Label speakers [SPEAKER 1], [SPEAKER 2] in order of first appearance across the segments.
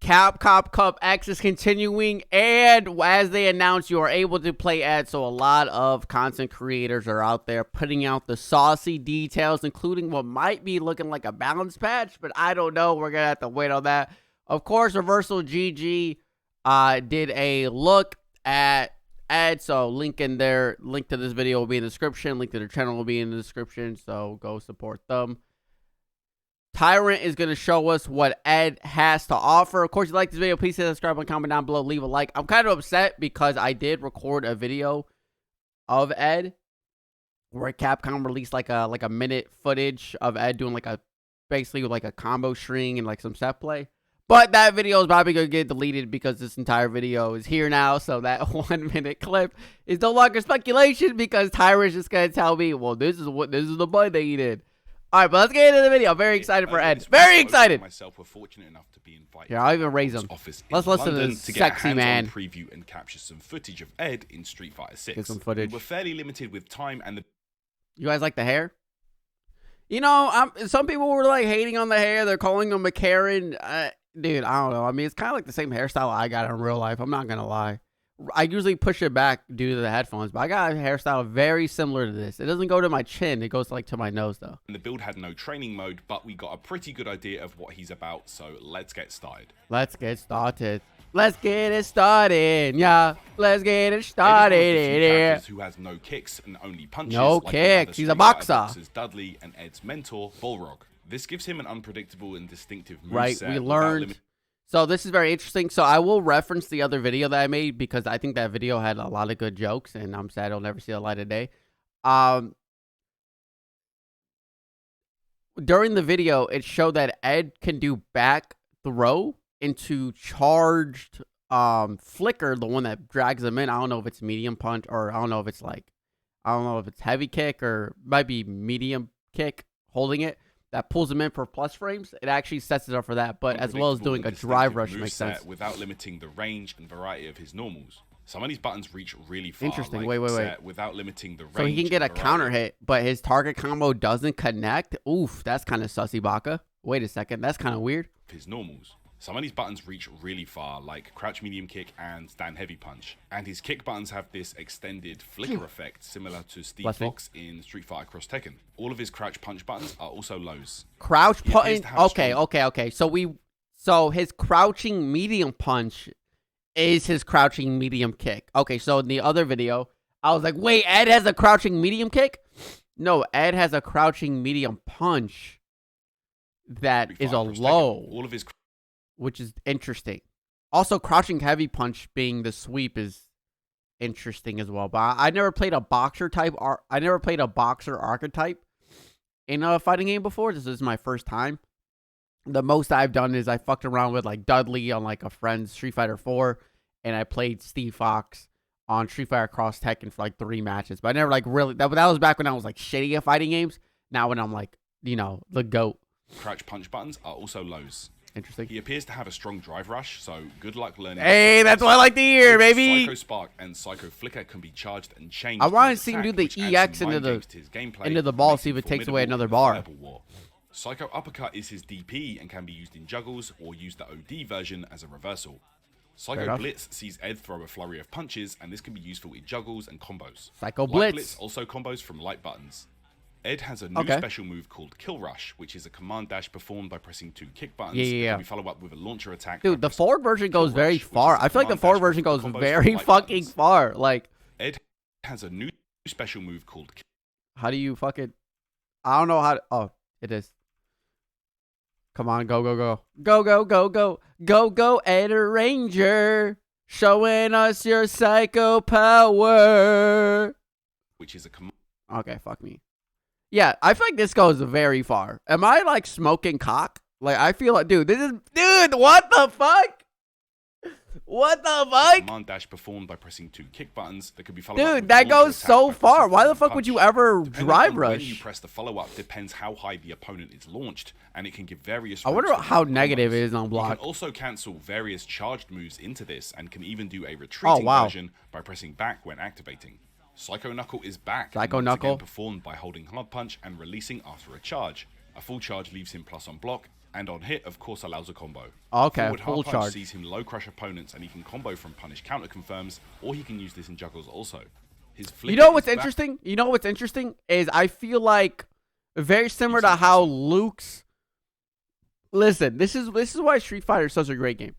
[SPEAKER 1] Capcom Cup X is continuing, and as they announced, you are able to play Ed. So a lot of content creators are out there putting out the saucy details, including what might be looking like a balance patch, but I don't know. We're gonna have to wait on that. Of course, Reversal GG did a look at Ed, so link to this video will be in the description. Link to their channel will be in the description, so go support them. Tyrant is going to show us what Ed has to offer. Of course, if you like this video, please hit subscribe and comment down below. Leave a like. I'm kind of upset because I did record a video of Ed where Capcom released like a minute footage of Ed doing basically like a combo string and like some set play. But that video is probably going to get deleted because this entire video is here now. So that 1 minute clip is no longer speculation because Tyrant's just going to tell me, well, this is the bud that he did. All right, but let's get into the video. I'm very excited for Ed. Very excited.
[SPEAKER 2] Myself were fortunate enough to be invited.
[SPEAKER 1] Yeah, I'll even raise him. Let's listen to this sexy man.
[SPEAKER 2] Preview and capture some footage of Ed in Street Fighter 6.
[SPEAKER 1] Get some footage.
[SPEAKER 2] We were fairly limited with time and the.
[SPEAKER 1] You guys like the hair? You know, some people were like hating on the hair. They're calling him a Karen. Dude, I don't know. I mean, it's kind of like the same hairstyle I got in real life. I'm not gonna lie. I usually push it back due to the headphones, but I got a hairstyle very similar to this. It doesn't go to my chin. It goes like to my nose, though.
[SPEAKER 2] And the build had no training mode, but we got a pretty good idea of what he's about, so let's get started.
[SPEAKER 1] Let's get started. Let's get it started, yeah. Let's get it started.
[SPEAKER 2] Ed is who has no kicks and only punches.
[SPEAKER 1] No kicks. He's a boxer.
[SPEAKER 2] Dudley and Ed's mentor, Bullrog. This gives him an unpredictable and distinctive moveset.
[SPEAKER 1] Right, we learned. So this is very interesting. So I will reference the other video that I made because I think that video had a lot of good jokes, and I'm sad it'll never see the light of day. During the video, it showed that Ed can do back throw into charged flicker, the one that drags him in. I don't know if it's medium punch or I don't know if it's heavy kick or might be medium kick holding it. That pulls him in for plus frames. It actually sets it up for that, but as well as doing a drive rush makes sense.
[SPEAKER 2] Without limiting the range and variety of his normals. Some of these buttons reach really far.
[SPEAKER 1] Interesting.
[SPEAKER 2] Like
[SPEAKER 1] wait.
[SPEAKER 2] Without limiting the range.
[SPEAKER 1] So he can get a counter hit, but his target combo doesn't connect. Oof, that's kind of sussy, Baka. Wait a second. That's kind of weird.
[SPEAKER 2] His normals. Some of these buttons reach really far, like crouch medium kick and stand heavy punch. And his kick buttons have this extended flicker effect, similar to Steve Fox in Street Fighter Cross Tekken. All of his crouch punch buttons are also lows.
[SPEAKER 1] Crouch punch. Okay. So his crouching medium punch is his crouching medium kick. Okay, so in the other video, I was like, wait, Ed has a crouching medium kick? No, Ed has a crouching medium punch that is a low.
[SPEAKER 2] All of his,
[SPEAKER 1] which is interesting. Also, crouching heavy punch being the sweep is interesting as well. But I never played a boxer type. I never played a boxer archetype in a fighting game before. This is my first time. The most I've done is I fucked around with like Dudley on like a friend's Street Fighter 4, and I played Steve Fox on Street Fighter Cross Tekken for like 3 matches. But I never like really. That was back when I was like shitty at fighting games. Now when I'm like, you know, the GOAT.
[SPEAKER 2] Crouch punch buttons are also lows.
[SPEAKER 1] Interesting.
[SPEAKER 2] He appears to have a strong drive rush, so good luck learning.
[SPEAKER 1] Hey, that's what I like to hear, baby.
[SPEAKER 2] Psycho Spark and Psycho Flicker can be charged and changed.
[SPEAKER 1] I want to see him do the EX into the ball, see if it takes away another bar.
[SPEAKER 2] Psycho Uppercut is his DP and can be used in juggles or use the OD version as a reversal. Psycho Blitz sees Ed throw a flurry of punches, and this can be useful in juggles and combos.
[SPEAKER 1] Psycho Blitz
[SPEAKER 2] also combos from light buttons. Ed has a new special move called Kill Rush, which is a command dash performed by pressing 2 kick buttons. Yeah. We follow up with a launcher attack.
[SPEAKER 1] Dude, the forward version goes very far. I feel like the forward version goes very fucking far. Like,
[SPEAKER 2] Ed has a new special move called.
[SPEAKER 1] How do you fucking? I don't know how to. Oh, it is. Come on, go, Ed Ranger, showing us your psycho power.
[SPEAKER 2] Which is a command.
[SPEAKER 1] Okay, fuck me. Yeah, I feel like this goes very far. Am I like smoking cock? Like, I feel like, dude, what the fuck? What the fuck?
[SPEAKER 2] Command dash performed by pressing 2 kick buttons that could be followed up.
[SPEAKER 1] Dude, that goes so far. Why the fuck would you ever drive rush?
[SPEAKER 2] When you press the follow up depends how high the opponent is launched, and it can give various.
[SPEAKER 1] I wonder how negative it is on block.
[SPEAKER 2] You can also cancel various charged moves into this, and can even do a retreating version by pressing back when activating. Psycho Knuckle is back.
[SPEAKER 1] Psycho Knuckle
[SPEAKER 2] performed by holding hard punch and releasing after a charge. A full charge leaves him plus on block, and on hit, of course, allows a combo.
[SPEAKER 1] Okay,
[SPEAKER 2] Forward
[SPEAKER 1] full
[SPEAKER 2] hard punch
[SPEAKER 1] charge.
[SPEAKER 2] sees him low crush opponents, and he can combo from punish counter confirms, or he can use this in juggles also. His
[SPEAKER 1] You know what's interesting? You know what's interesting is I feel like very similar to how Luke's. Listen, this is why Street Fighter is such a great game.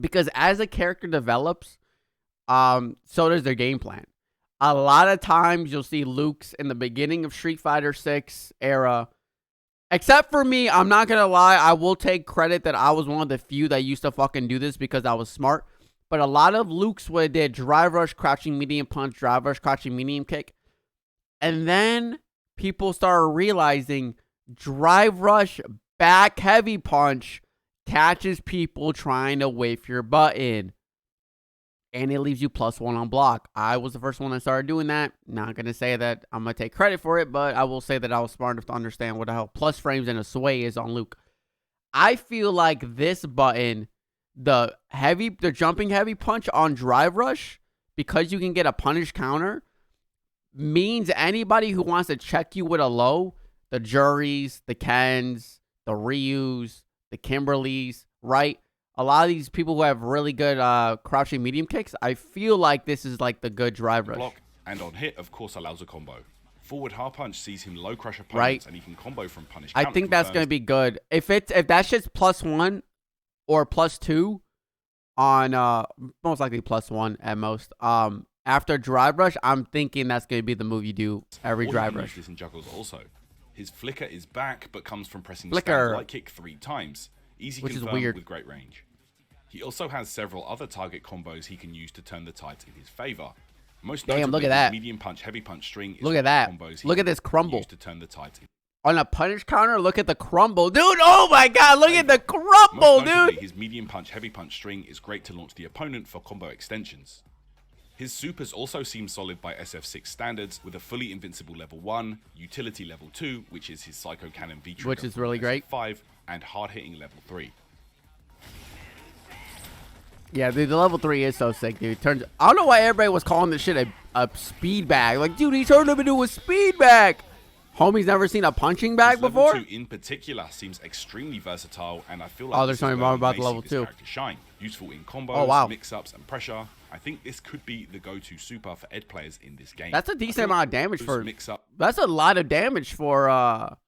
[SPEAKER 1] Because as a character develops, so does their game plan. A lot of times you'll see Luke's in the beginning of Street Fighter 6 era. Except for me, I'm not going to lie. I will take credit that I was one of the few that used to fucking do this because I was smart. But a lot of Luke's would have did drive rush, crouching medium punch, drive rush, crouching medium kick. And then people started realizing drive rush, back heavy punch catches people trying to whiff your button. And it leaves you +1 on block. I was the first one that started doing that. Not going to say that I'm going to take credit for it, but I will say that I was smart enough to understand what the hell plus frames and a sway is on Luke. I feel like this button, the jumping heavy punch on drive rush, because you can get a punish counter, means anybody who wants to check you with a low, the Juries, the Kens, the Ryus, the Kimberlys, right? A lot of these people who have really good crouching medium kicks, I feel like this is like the good drive rush.
[SPEAKER 2] Block, and on hit, of course, allows a combo. Forward hard punch sees him low crush opponents,
[SPEAKER 1] right,
[SPEAKER 2] and he can combo from punish.
[SPEAKER 1] I think that's going to be good. If that shit's +1 or +2 on most likely +1 at most. After drive rush, I'm thinking that's going to be the move you do every drive rush.
[SPEAKER 2] This in juggles also. His flicker is back, but comes from pressing
[SPEAKER 1] flicker
[SPEAKER 2] light kick 3 times. Easy
[SPEAKER 1] which is
[SPEAKER 2] confirm
[SPEAKER 1] weird
[SPEAKER 2] with great range. He also has several other target combos he can use to turn the tides in his favor. Most
[SPEAKER 1] damn, look
[SPEAKER 2] notably,
[SPEAKER 1] at that.
[SPEAKER 2] Medium punch, heavy punch string.
[SPEAKER 1] Look at that. Look at this crumble.
[SPEAKER 2] To turn the tides in.
[SPEAKER 1] On a punish counter, look at the crumble. Dude, oh my god, look at the crumble, dude.
[SPEAKER 2] His medium punch, heavy punch string is great to launch the opponent for combo extensions. His supers also seem solid by SF6 standards, with a fully invincible level 1, utility level 2, which is his Psycho Cannon V-Trigger,
[SPEAKER 1] which is really great,
[SPEAKER 2] 5, and hard-hitting level 3.
[SPEAKER 1] Yeah, dude, the level 3 is so sick, dude. I don't know why everybody was calling this shit a speed bag. Like, dude, he turned him into a speed bag. Homie's never seen a punching bag before?
[SPEAKER 2] Level 2 in particular seems extremely versatile, and I feel like
[SPEAKER 1] there's something wrong about the level 2.
[SPEAKER 2] Shine. Useful in combos, mix-ups, and pressure. I think this could be the go-to super for Ed players in this game.
[SPEAKER 1] That's a decent amount of damage for
[SPEAKER 2] mix-up.
[SPEAKER 1] That's a lot of damage for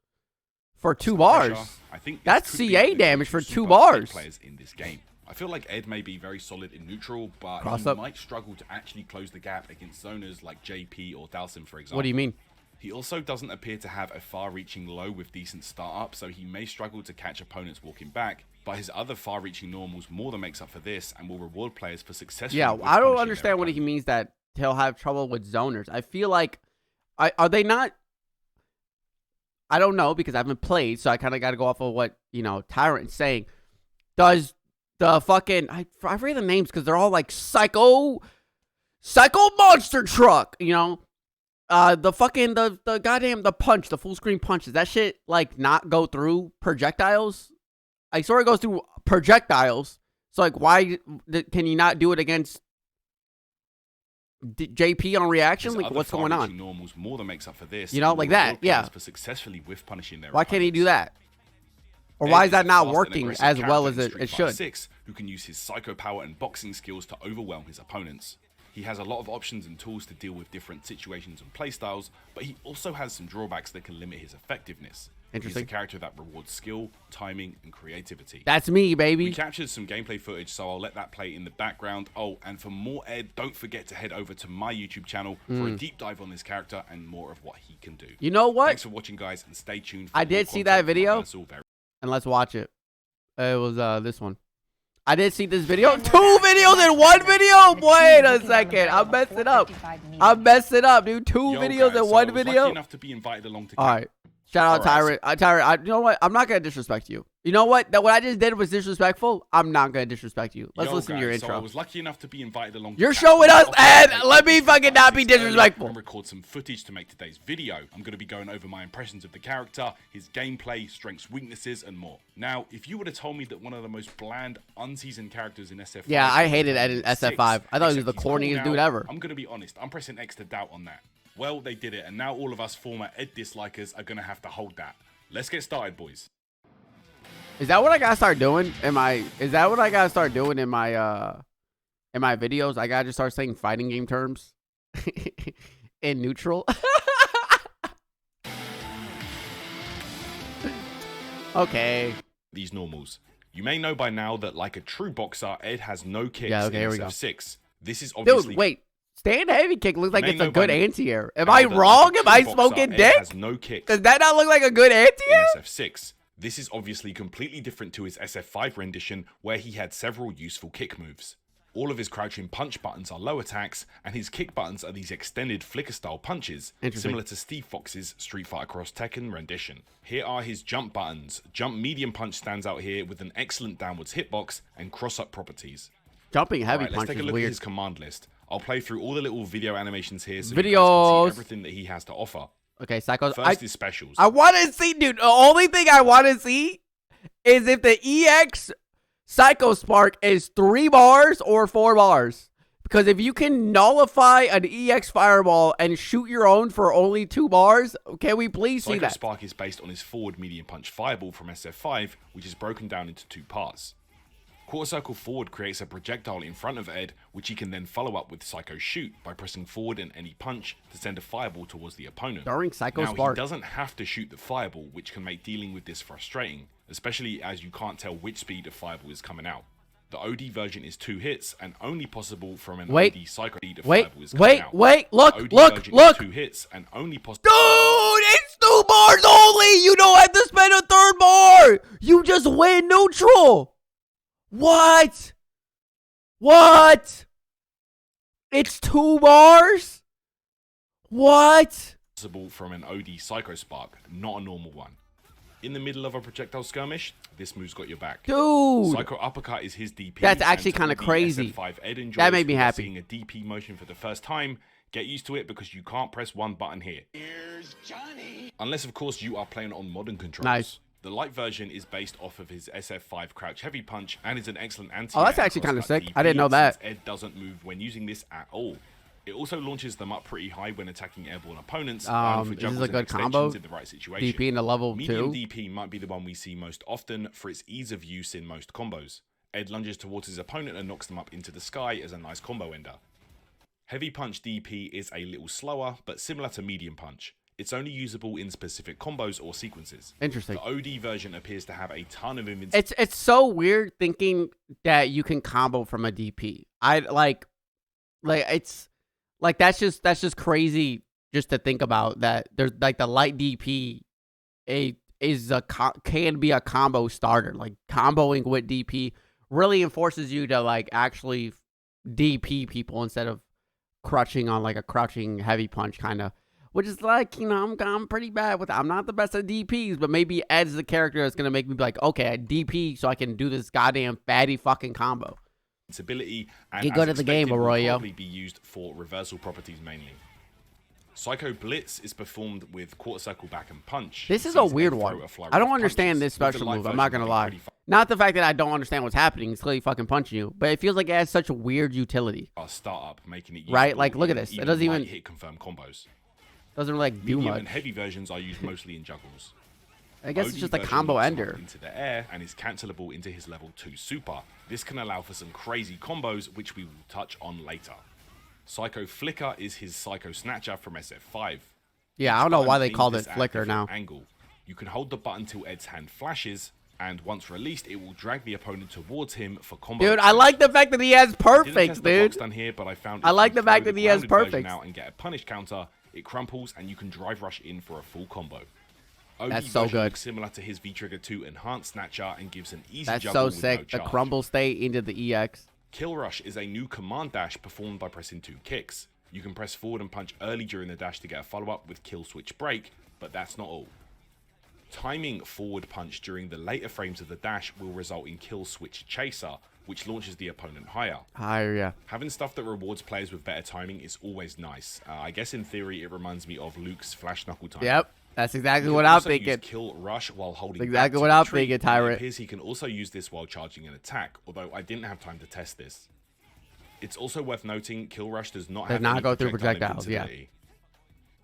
[SPEAKER 1] 2 bars.
[SPEAKER 2] I think
[SPEAKER 1] that's CA damage for 2 bars.
[SPEAKER 2] Players in this game. I feel like Ed may be very solid in neutral, but he might struggle to actually close the gap against zoners like JP or Dalsim, for example.
[SPEAKER 1] What do you mean?
[SPEAKER 2] He also doesn't appear to have a far-reaching low with decent startup, so he may struggle to catch opponents walking back, but his other far-reaching normals more than makes up for this and will reward players for successfully.
[SPEAKER 1] Yeah, I don't understand what he means that he'll have trouble with zoners. I feel like, are they not? I don't know because I haven't played, so I kind of got to go off of what, Tyrant's saying. Does the fucking, I forget the names because they're all like Psycho Monster Truck, the fucking, the goddamn, the punch, the full screen punch, does that shit, like, not go through projectiles? I swear it goes through projectiles. So, like, why can you not do it against JP on reaction? Like, what's going on?
[SPEAKER 2] Normals more than makes up for this.
[SPEAKER 1] Like that, yeah.
[SPEAKER 2] For successfully with punishing their
[SPEAKER 1] why can't he do that? Or why is that not working as well as it should?
[SPEAKER 2] 6, who can use his psycho power and boxing skills to overwhelm his opponents. He has a lot of options and tools to deal with different situations and playstyles, but he also has some drawbacks that can limit his effectiveness.
[SPEAKER 1] Interesting.
[SPEAKER 2] He's a character that rewards skill, timing, and creativity.
[SPEAKER 1] That's me, baby.
[SPEAKER 2] We captured some gameplay footage, so I'll let that play in the background. Oh, and for more Ed, don't forget to head over to my YouTube channel for a deep dive on this character and more of what he can do.
[SPEAKER 1] You know what?
[SPEAKER 2] Thanks for watching, guys, and stay tuned for
[SPEAKER 1] I did see that video, and let's watch it. It was this one. I did see this video. 2 videos in 1 video? Wait a second. I'm messing up. Dude. 2 videos in 1 video?
[SPEAKER 2] Lucky enough to be invited along to
[SPEAKER 1] all right. Shout out Tyrant. Tyrant, you know what? I'm not going to disrespect you. You know what? What I just did was disrespectful. I'm not going to disrespect you. Let's listen to your intro.
[SPEAKER 2] So I was lucky enough to be invited along.
[SPEAKER 1] You're showing us, Ed. Let me fucking not be disrespectful.
[SPEAKER 2] And record some footage to make today's video. I'm going to be going over my impressions of the character, his gameplay, strengths, weaknesses, and more. Now, if you would have told me that one of the most bland, unseasoned characters in SF5...
[SPEAKER 1] Yeah, I hated Ed in SF5. I thought he was the corniest dude ever.
[SPEAKER 2] I'm going to be honest. I'm pressing X to doubt on that. Well, they did it, and now all of us former Ed dislikers are going to have to hold that. Let's get started, boys.
[SPEAKER 1] Is that what I gotta start doing? Is that what I gotta start doing in my videos? I gotta just start saying fighting game terms in neutral. Okay.
[SPEAKER 2] These normals. You may know by now that like a true boxer, Ed has no kicks
[SPEAKER 1] Yeah, okay,
[SPEAKER 2] in
[SPEAKER 1] here we go.
[SPEAKER 2] SF6. This is obviously...
[SPEAKER 1] Dude, wait. Stand heavy kick looks like
[SPEAKER 2] may
[SPEAKER 1] it's a
[SPEAKER 2] know
[SPEAKER 1] good
[SPEAKER 2] by
[SPEAKER 1] anti-air. Am
[SPEAKER 2] now
[SPEAKER 1] I
[SPEAKER 2] that,
[SPEAKER 1] wrong?
[SPEAKER 2] like a
[SPEAKER 1] Am
[SPEAKER 2] true
[SPEAKER 1] I
[SPEAKER 2] boxer,
[SPEAKER 1] smoking
[SPEAKER 2] Ed
[SPEAKER 1] dick?
[SPEAKER 2] has no kicks
[SPEAKER 1] Does that not look like a good anti-air?
[SPEAKER 2] in SF6. This is obviously completely different to his SF5 rendition, where he had several useful kick moves. All of his crouching punch buttons are low attacks, and his kick buttons are these extended flicker-style punches, similar to Steve Fox's Street Fighter Cross Tekken rendition. Here are his jump buttons. Jump medium punch stands out here with an excellent downwards hitbox and cross-up properties.
[SPEAKER 1] Jumping heavy
[SPEAKER 2] Let's
[SPEAKER 1] punch
[SPEAKER 2] take a
[SPEAKER 1] is
[SPEAKER 2] look
[SPEAKER 1] weird.
[SPEAKER 2] at his command list. I'll play through all the little video animations here so you guys can see everything that he has to offer.
[SPEAKER 1] Okay, Psychos.
[SPEAKER 2] First is specials.
[SPEAKER 1] I want to see, dude. The only thing I want to see is if the EX Psycho Spark is 3 bars or 4 bars. Because if you can nullify an EX Fireball and shoot your own for only 2 bars, can we please see
[SPEAKER 2] Psycho
[SPEAKER 1] that?
[SPEAKER 2] Spark is based on his forward medium punch Fireball from SF5, which is broken down into 2 parts. Quarter Circle Forward creates a projectile in front of Ed, which he can then follow up with Psycho Shoot by pressing forward in any punch to send a fireball towards the opponent.
[SPEAKER 1] During Psycho
[SPEAKER 2] Now,
[SPEAKER 1] Spark.
[SPEAKER 2] he doesn't have to shoot the fireball, which can make dealing with this frustrating, especially as you can't tell which speed a fireball is coming out. The OD version is 2 hits and only possible from an OD Psycho speed of fireball is coming out.
[SPEAKER 1] Look,
[SPEAKER 2] OD
[SPEAKER 1] look,
[SPEAKER 2] version
[SPEAKER 1] look.
[SPEAKER 2] is 2 hits and only possible.
[SPEAKER 1] Dude, it's 2 bars only. You don't have to spend a 3rd bar. You just win neutral. What? What? It's 2 bars? What?
[SPEAKER 2] Possible from an OD Psycho Spark, not a normal one. In the middle of a projectile skirmish, this move's got your back.
[SPEAKER 1] Dude.
[SPEAKER 2] Psycho Uppercut is his DP.
[SPEAKER 1] That's actually
[SPEAKER 2] and
[SPEAKER 1] kind of
[SPEAKER 2] the
[SPEAKER 1] crazy.
[SPEAKER 2] SF5 Ed enjoys
[SPEAKER 1] That made me
[SPEAKER 2] who are
[SPEAKER 1] happy.
[SPEAKER 2] Seeing a DP motion for the first time, get used to it because you can't press one button here.
[SPEAKER 3] Here's Johnny.
[SPEAKER 2] Unless, of course, you are playing on modern controls.
[SPEAKER 1] Nice.
[SPEAKER 2] The light version is based off of his SF5 Crouch Heavy Punch and is an excellent anti.
[SPEAKER 1] Oh, that's actually kind of sick. I didn't know that.
[SPEAKER 2] Ed doesn't move when using this at all. It also launches them up pretty high when attacking airborne opponents. For
[SPEAKER 1] This is
[SPEAKER 2] juggles
[SPEAKER 1] a
[SPEAKER 2] and
[SPEAKER 1] good combo.
[SPEAKER 2] extensions in the right situation.
[SPEAKER 1] DP in the level
[SPEAKER 2] Medium
[SPEAKER 1] 2.
[SPEAKER 2] DP might be the one we see most often for its ease of use in most combos. Ed lunges towards his opponent and knocks them up into the sky as a nice combo ender. Heavy Punch DP is a little slower, but similar to Medium Punch. It's only usable in specific combos or sequences.
[SPEAKER 1] Interesting.
[SPEAKER 2] The OD version appears to have a ton of invincibility.
[SPEAKER 1] It's so weird thinking that you can combo from a DP. It's like that's just crazy just to think about that. There's like the light DP can be a combo starter. Like comboing with DP really enforces you to like actually DP people instead of crouching on like a crouching heavy punch kind of. Which is like, you know, I'm pretty bad with it. I'm not the best at DPs, but maybe Ed's the character that's going to make me be like, okay, I DP so I can do this goddamn fatty fucking combo.
[SPEAKER 2] And
[SPEAKER 1] Get good at the game,
[SPEAKER 2] will
[SPEAKER 1] Arroyo.
[SPEAKER 2] probably be used for reversal properties mainly. Psycho Blitz is performed with quarter circle back and punch.
[SPEAKER 1] This is a weird one. I don't understand this special move. I'm not going to lie. Not the fact that I don't understand what's happening. It's clearly fucking punching you. But it feels like it has such a weird utility.
[SPEAKER 2] Startup, making it
[SPEAKER 1] right? Like, look at this. It doesn't even
[SPEAKER 2] hit confirm combos.
[SPEAKER 1] Doesn't really like do
[SPEAKER 2] Medium
[SPEAKER 1] much.
[SPEAKER 2] and heavy versions are used mostly in juggles.
[SPEAKER 1] I guess
[SPEAKER 2] OD
[SPEAKER 1] it's just a
[SPEAKER 2] version
[SPEAKER 1] combo
[SPEAKER 2] knocks him
[SPEAKER 1] ender.
[SPEAKER 2] up into the air and is cancelable into his level 2 super. This can allow for some crazy combos, which we will touch on later. Psycho Flicker is his Psycho Snatcher from SF5.
[SPEAKER 1] Yeah, I don't know why they called it Flicker now.
[SPEAKER 2] Angle. You can hold the button till Ed's hand flashes, and once released, it will drag the opponent towards him for combo.
[SPEAKER 1] Dude, I like the fact that he has perfects, dude.
[SPEAKER 2] Here, but I
[SPEAKER 1] like the fact that he has perfects.
[SPEAKER 2] Out and get a punish counter, it crumples, and you can drive rush in for a full combo. OD
[SPEAKER 1] That's so
[SPEAKER 2] version
[SPEAKER 1] good.
[SPEAKER 2] looks similar to his V-Trigger 2 Enhanced Snatcher and gives an easy
[SPEAKER 1] That's
[SPEAKER 2] juggle
[SPEAKER 1] so
[SPEAKER 2] with
[SPEAKER 1] sick.
[SPEAKER 2] no
[SPEAKER 1] The
[SPEAKER 2] charge.
[SPEAKER 1] crumble state into the EX.
[SPEAKER 2] Kill Rush is a new command dash performed by pressing 2 kicks. You can press forward and punch early during the dash to get a follow-up with Kill Switch Break, but that's not all. Timing forward punch during the later frames of the dash will result in Kill Switch Chaser, which launches the opponent higher.
[SPEAKER 1] Higher, yeah.
[SPEAKER 2] Having stuff that rewards players with better timing is always nice. I guess in theory it reminds me of Luke's Flash Knuckle timing.
[SPEAKER 1] Yep, that's exactly
[SPEAKER 2] He
[SPEAKER 1] what
[SPEAKER 2] can
[SPEAKER 1] I'm
[SPEAKER 2] also use
[SPEAKER 1] thinking.
[SPEAKER 2] Kill Rush while holding
[SPEAKER 1] That's
[SPEAKER 2] back
[SPEAKER 1] exactly
[SPEAKER 2] to
[SPEAKER 1] what I'm
[SPEAKER 2] retreat,
[SPEAKER 1] thinking,
[SPEAKER 2] and
[SPEAKER 1] Tyrant.
[SPEAKER 2] It appears he can also use this while charging an attack, although I didn't have time to test this. It's also worth noting Kill Rush does not have
[SPEAKER 1] not
[SPEAKER 2] any
[SPEAKER 1] go through
[SPEAKER 2] projectile
[SPEAKER 1] projectiles, yeah.
[SPEAKER 2] invincibility.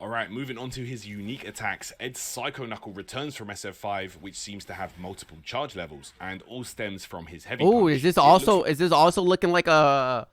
[SPEAKER 2] Alright, moving on to his unique attacks. Ed's Psycho Knuckle returns from SF5, which seems to have multiple charge levels, and all stems from his heavy punch.
[SPEAKER 1] Oh, is this also looking like a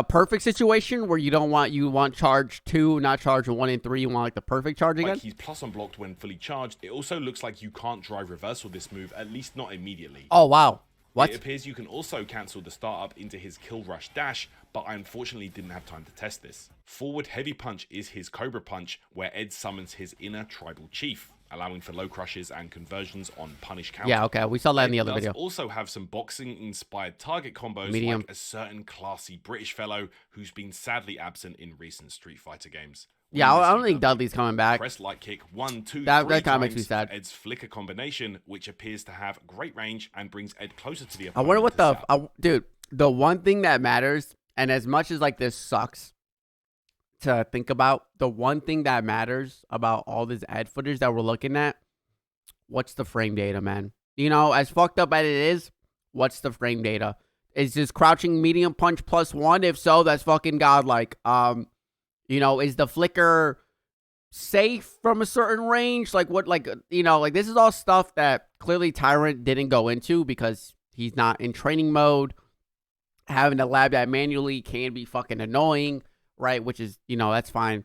[SPEAKER 1] perfect situation where you want charge 2, not charge 1 and 3, you want like the perfect charge again?
[SPEAKER 2] Like he's plus unblocked when fully charged. It also looks like you can't drive reversal this move, at least not immediately.
[SPEAKER 1] Oh wow. What?
[SPEAKER 2] It appears you can also cancel the startup into his kill rush dash, but I unfortunately didn't have time to test this. Forward heavy punch is his Cobra Punch, where Ed summons his inner tribal chief, allowing for low crushes and conversions on punish counter.
[SPEAKER 1] Yeah, okay, we saw that in the other video.
[SPEAKER 2] Also have some boxing inspired target combos like a certain classy British fellow who's been sadly absent in recent Street Fighter games.
[SPEAKER 1] Yeah, I don't think Dudley's coming back.
[SPEAKER 2] Press light kick 1, 2,
[SPEAKER 1] that
[SPEAKER 2] 3
[SPEAKER 1] kind of makes me sad.
[SPEAKER 2] Ed's flicker combination, which appears to have great range and brings Ed closer to the opponent.
[SPEAKER 1] I wonder what dude, the one thing that matters, and as much as like this sucks to think about, the one thing that matters about all this Ed footage that we're looking at, what's the frame data, man? You know, as fucked up as it is, what's the frame data? Is this crouching medium punch +1? If so, that's fucking godlike. You know, is the flicker safe from a certain range? Like what, like, you know, like this is all stuff that clearly Tyrant didn't go into because he's not in training mode. Having to lab that manually can be fucking annoying, right? Which is, you know, that's fine.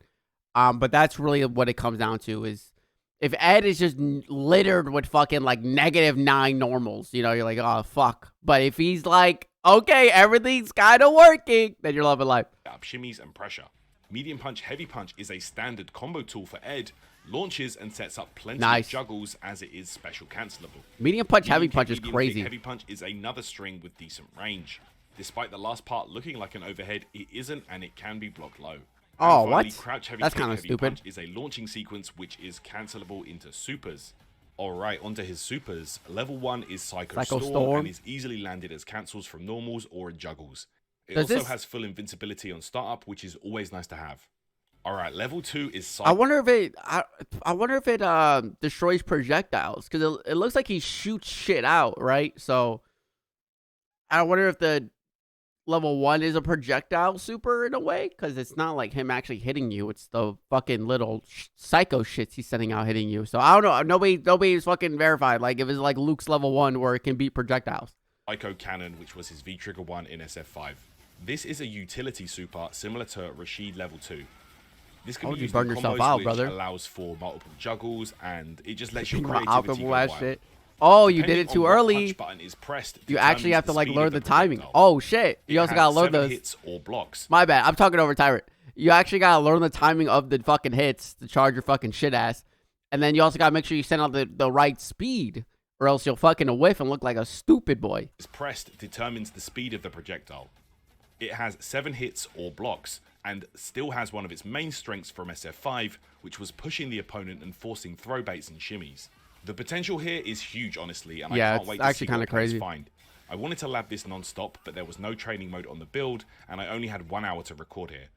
[SPEAKER 1] But that's really what it comes down to is if Ed is just littered with fucking like -9 normals, you know, you're like, oh, fuck. But if he's like, okay, everything's kind of working, then you're loving life.
[SPEAKER 2] Up shimmies and pressure. Medium punch, heavy punch is a standard combo tool for Ed. Launches and sets up plenty of juggles as it is special cancelable.
[SPEAKER 1] Medium punch, heavy punch is crazy.
[SPEAKER 2] Heavy punch is another string with decent range. Despite the last part looking like an overhead, it isn't, and it can be blocked low.
[SPEAKER 1] Oh,
[SPEAKER 2] finally,
[SPEAKER 1] what?
[SPEAKER 2] Crouch heavy
[SPEAKER 1] That's
[SPEAKER 2] kick,
[SPEAKER 1] kind of
[SPEAKER 2] heavy
[SPEAKER 1] stupid.
[SPEAKER 2] Punch is a launching sequence which is cancelable into supers. Alright, onto his supers. Level 1 is Psycho Storm and is easily landed as cancels from normals or in juggles. It also has full invincibility on startup, which is always nice to have. Alright, level 2 is Psycho.
[SPEAKER 1] I wonder if it destroys projectiles, because it looks like he shoots shit out, right? So I wonder if the level 1 is a projectile super in a way, because it's not like him actually hitting you. It's the fucking little psycho shits he's sending out hitting you. So I don't know. Nobody's fucking verified. Like if it's like Luke's level 1 where it can beat projectiles.
[SPEAKER 2] Psycho Cannon, which was his V-Trigger 1 in SF5. This is a utility super similar to Rashid level 2. This can be used in combos which allows for multiple juggles, and it just lets your creativity go wild.
[SPEAKER 1] Shit. Oh, you did it too early.
[SPEAKER 2] Button is pressed,
[SPEAKER 1] you actually have to like learn the timing. Oh shit! You also gotta learn those
[SPEAKER 2] hits or blocks.
[SPEAKER 1] My bad. I'm talking over Tyrant. You actually gotta learn the timing of the fucking hits to charge your fucking shit ass, and then you also gotta make sure you send out the right speed, or else you'll fucking whiff and look like a stupid boy.
[SPEAKER 2] Is pressed determines the speed of the projectile. It has 7 hits or blocks, and still has one of its main strengths from SF5, which was pushing the opponent and forcing throw baits and shimmies. The potential here is huge, honestly, and I can't wait to see what players find. I wanted to lab this non-stop, but there was no training mode on the build, and I only had 1 hour to record here.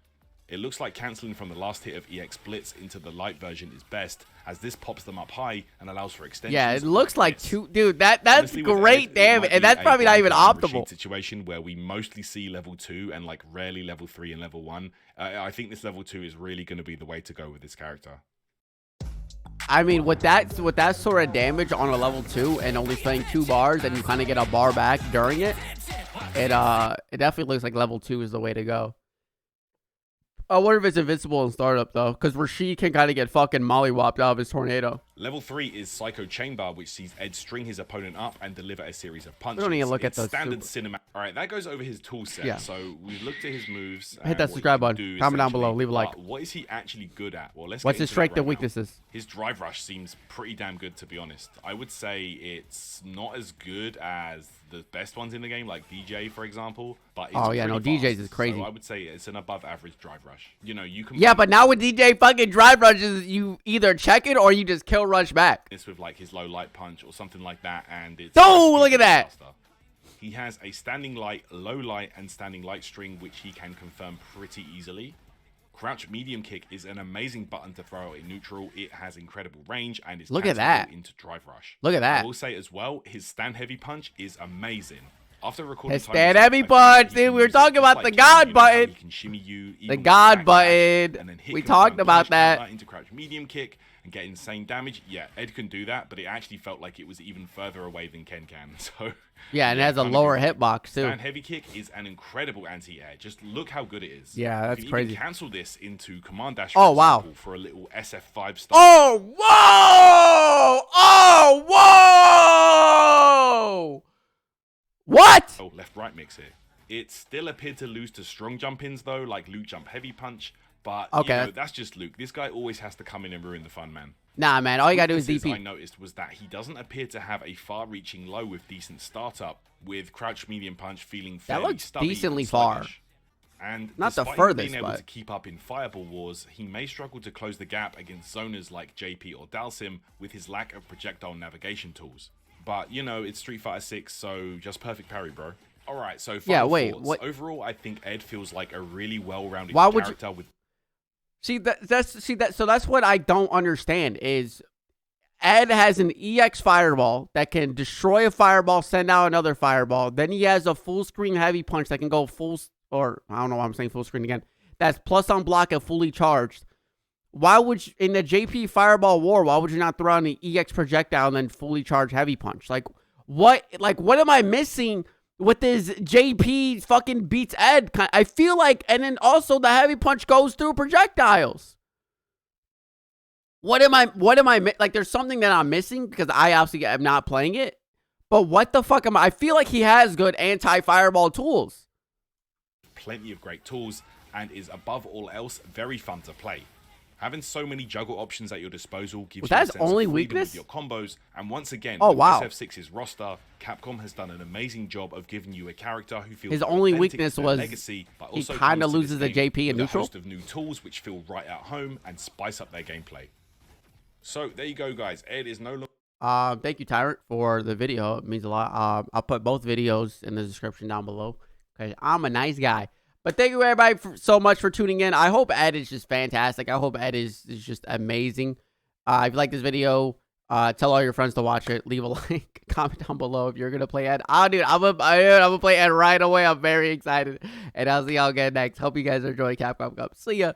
[SPEAKER 2] It looks like cancelling from the last hit of EX Blitz into the light version is best, as this pops them up high and allows for extensions.
[SPEAKER 1] Yeah, it looks like dude, that's honestly, great damage, and that's probably not even optimal.
[SPEAKER 2] Situation where we mostly see level 2 and like rarely level 3 and level 1. I think this level 2 is really going to be the way to go with this character.
[SPEAKER 1] I mean, with that sort of damage on a level 2 and only playing 2 bars, and you kind of get a bar back during it, it definitely looks like level 2 is the way to go. I wonder if it's invincible in startup though, because Rashid can kind of get fucking mollywopped out of his tornado.
[SPEAKER 2] Level 3 is Psycho Chamber, which sees Ed string his opponent up and deliver a series of punches.
[SPEAKER 1] We don't even look at the
[SPEAKER 2] standard cinematic. All right, that goes over his tool set. Yeah. So we've looked at his moves.
[SPEAKER 1] Hit that subscribe button. Comment down below. Leave a like.
[SPEAKER 2] What is he actually good at? Well, let's.
[SPEAKER 1] What's his strength and weaknesses?
[SPEAKER 2] His drive rush seems pretty damn good, to be honest. I would say it's not as good as the best ones in the game, like DJ, for example. But it's
[SPEAKER 1] DJ's is crazy.
[SPEAKER 2] So I would say it's an above average drive rush. You know, you can.
[SPEAKER 1] Yeah, but now with DJ fucking drive rushes, you either check it or you just kill rush back.
[SPEAKER 2] It's with like his low light punch or something like that, and it's.
[SPEAKER 1] Oh, look at that!
[SPEAKER 2] Faster. He has a standing light, low light, and standing light string, which he can confirm pretty easily. Crouch medium kick is an amazing button to throw out in neutral. It has incredible range and is
[SPEAKER 1] look at that
[SPEAKER 2] into drive rush.
[SPEAKER 1] Look at that.
[SPEAKER 2] I will say as well, his stand heavy punch is amazing. After recording
[SPEAKER 1] His stand heavy punch, dude. We were talking about the God button.
[SPEAKER 2] He can shimmy you,
[SPEAKER 1] the God button.
[SPEAKER 2] and then hit
[SPEAKER 1] We talked about that.
[SPEAKER 2] Into crouch medium kick and get insane damage. Yeah, Ed can do that, but it actually felt like it was even further away than Ken can. So
[SPEAKER 1] yeah, and it has a lower hitbox too.
[SPEAKER 2] Stand heavy kick is an incredible anti-air. Just look how good it is.
[SPEAKER 1] Yeah, that's
[SPEAKER 2] you can
[SPEAKER 1] crazy.
[SPEAKER 2] Even cancel this into command dash.
[SPEAKER 1] Oh wow!
[SPEAKER 2] For a little SF5 start.
[SPEAKER 1] Oh whoa! Oh whoa! What?
[SPEAKER 2] Oh, left-right mix here. It still appeared to lose to strong jump-ins though, like Luke jump heavy punch. But
[SPEAKER 1] okay,
[SPEAKER 2] you know, that's just Luke. This guy always has to come in and ruin the fun, man.
[SPEAKER 1] Nah, man. All you gotta do is DP.
[SPEAKER 2] I noticed was that he doesn't appear to have a far-reaching low with decent startup, with crouch medium punch feeling fairly
[SPEAKER 1] that looks
[SPEAKER 2] stubby
[SPEAKER 1] decently
[SPEAKER 2] and
[SPEAKER 1] far.
[SPEAKER 2] sluggish. And
[SPEAKER 1] not the
[SPEAKER 2] despite
[SPEAKER 1] furthest,
[SPEAKER 2] being able
[SPEAKER 1] but
[SPEAKER 2] to keep up in fireball wars, he may struggle to close the gap against zoners like JP or Dalsim with his lack of projectile navigation tools. But you know, it's Street Fighter 6, so just perfect parry, bro. All right, so
[SPEAKER 1] yeah, wait,
[SPEAKER 2] thoughts.
[SPEAKER 1] what?
[SPEAKER 2] Overall, I think Ed feels like a really well-rounded
[SPEAKER 1] Why would
[SPEAKER 2] character
[SPEAKER 1] you...
[SPEAKER 2] with.
[SPEAKER 1] So that's what I don't understand is Ed has an EX fireball that can destroy a fireball, send out another fireball. Then he has a full screen heavy punch that can go or I don't know why I'm saying full screen again. That's plus on block and fully charged. Why would you, in the JP fireball war, why would you not throw on the EX projectile and then fully charge heavy punch? Like what am I missing with this JP fucking beats Ed? I feel like, and then also the heavy punch goes through projectiles. What am I, like there's something that I'm missing because I obviously am not playing it. But what the fuck am I feel like he has good anti-fireball tools.
[SPEAKER 2] Plenty of great tools and is above all else very fun to play. Having so many juggle options at your disposal gives you a sense
[SPEAKER 1] only
[SPEAKER 2] of freedom
[SPEAKER 1] weakness?
[SPEAKER 2] with your combos, and once again,
[SPEAKER 1] oh,
[SPEAKER 2] with
[SPEAKER 1] wow.
[SPEAKER 2] SF6's roster, Capcom has done an amazing job of giving you a character who feels
[SPEAKER 1] his only
[SPEAKER 2] authentic
[SPEAKER 1] weakness
[SPEAKER 2] to their
[SPEAKER 1] was
[SPEAKER 2] legacy, but
[SPEAKER 1] he
[SPEAKER 2] also
[SPEAKER 1] kind of
[SPEAKER 2] comes to
[SPEAKER 1] loses
[SPEAKER 2] this
[SPEAKER 1] the
[SPEAKER 2] game
[SPEAKER 1] JP in
[SPEAKER 2] with
[SPEAKER 1] neutral.
[SPEAKER 2] a host of new tools which feel right at home and spice up their gameplay. So there you go, guys. Ed is no longer.
[SPEAKER 1] Thank you, Tyrant, for the video. It means a lot. I'll put both videos in the description down below because I'm a nice guy. But thank you, everybody, so much for tuning in. I hope Ed is just fantastic. I hope Ed is just amazing. If you like this video, tell all your friends to watch it. Leave a like, comment down below if you're going to play Ed. Oh, dude, I'm gonna play Ed right away. I'm very excited. And I'll see y'all again next. Hope you guys are enjoying Capcom Cup. See ya.